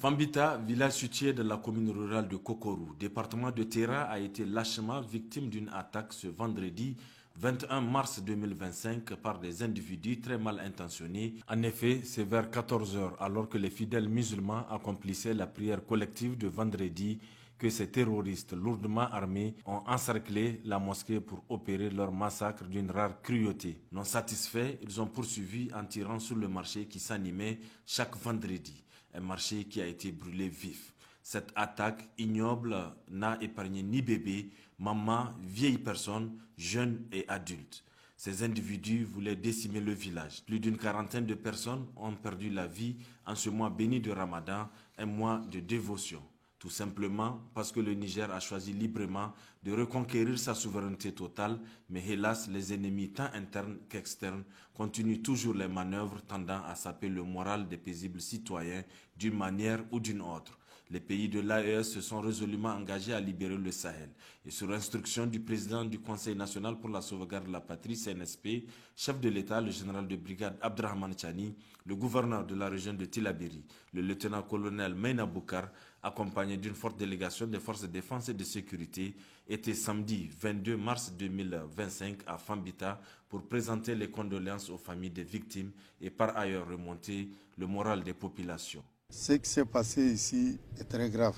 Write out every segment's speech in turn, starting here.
Fambita, village situé dans la commune rurale de Kokorou, département de Terra, a été lâchement victime d'une attaque ce vendredi 21 mars 2025 par des individus très mal intentionnés. En effet, c'est vers 14 heures, alors que les fidèles musulmans accomplissaient la prière collective de vendredi, que ces terroristes lourdement armés ont encerclé la mosquée pour opérer leur massacre d'une rare cruauté. Non satisfaits, ils ont poursuivi en tirant sur le marché qui s'animait chaque vendredi, un marché qui a été brûlé vif. Cette attaque ignoble n'a épargné ni bébés, mamans, vieilles personnes, jeunes et adultes. Ces individus voulaient décimer le village. Plus d'une quarantaine de personnes ont perdu la vie en ce mois béni de Ramadan, un mois de dévotion. Tout simplement parce que le Niger a choisi librement de reconquérir sa souveraineté totale, mais hélas, les ennemis tant internes qu'externes continuent toujours les manœuvres tendant à saper le moral des paisibles citoyens d'une manière ou d'une autre. Les pays de l'AES se sont résolument engagés à libérer le Sahel. Et sur instruction du président du Conseil national pour la sauvegarde de la patrie, CNSP, chef de l'État, le général de brigade Abdrahman Chani, le gouverneur de la région de Tillabéri, le lieutenant-colonel Meina Boukar, accompagné d'une forte délégation des forces de défense et de sécurité, était samedi 22 mars 2025 à Fambita pour présenter les condoléances aux familles des victimes et par ailleurs remonter le moral des populations. Ce qui s'est passé ici est très grave.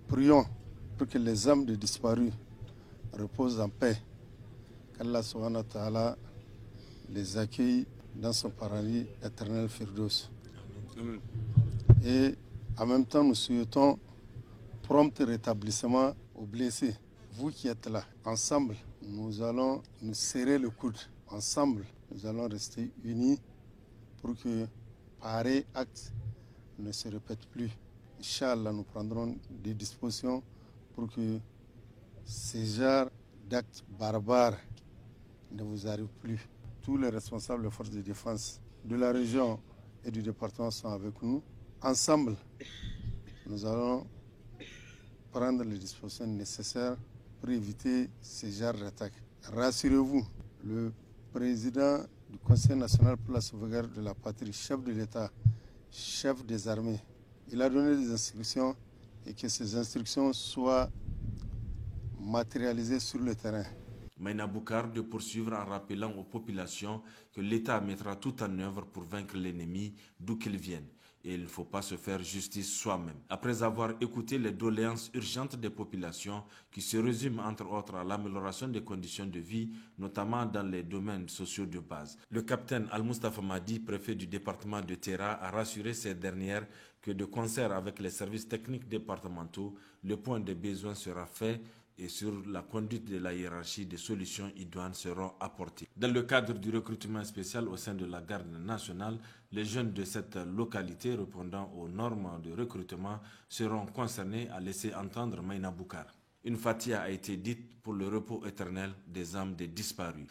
Prions pour que les âmes des disparus reposent en paix, qu'Allah subhanahu wa ta'ala les accueille dans son paradis éternel Firdaus. Et en même temps, nous souhaitons prompt rétablissement aux blessés. Vous qui êtes là, ensemble, nous allons nous serrer le coude. Ensemble, nous allons rester unis pour que pareil acte ne se répète plus. Inch'Allah, nous prendrons des dispositions pour que ces genres d'actes barbares ne vous arrivent plus. Tous les responsables des forces de défense de la région et du département sont avec nous. Ensemble, nous allons prendre les dispositions nécessaires pour éviter ces genres d'attaques. Rassurez-vous, le président du Conseil national pour la sauvegarde de la patrie, chef de l'État, chef des armées, il a donné des instructions et que ces instructions soient matérialisées sur le terrain. Meina Boukar de poursuivre en rappelant aux populations que l'État mettra tout en œuvre pour vaincre l'ennemi d'où qu'il vienne. Et il ne faut pas se faire justice soi-même. Après avoir écouté les doléances urgentes des populations qui se résument entre autres à l'amélioration des conditions de vie, notamment dans les domaines sociaux de base, le capitaine Al-Mustafa Madi, préfet du département de Terra, a rassuré ces dernières que de concert avec les services techniques départementaux, le point des besoins sera fait et sur la conduite de la hiérarchie, des solutions idoines seront apportées. Dans le cadre du recrutement spécial au sein de la garde nationale, les jeunes de cette localité répondant aux normes de recrutement seront concernés, à laisser entendre Meina Boukar. Une fatia a été dite pour le repos éternel des âmes des disparus.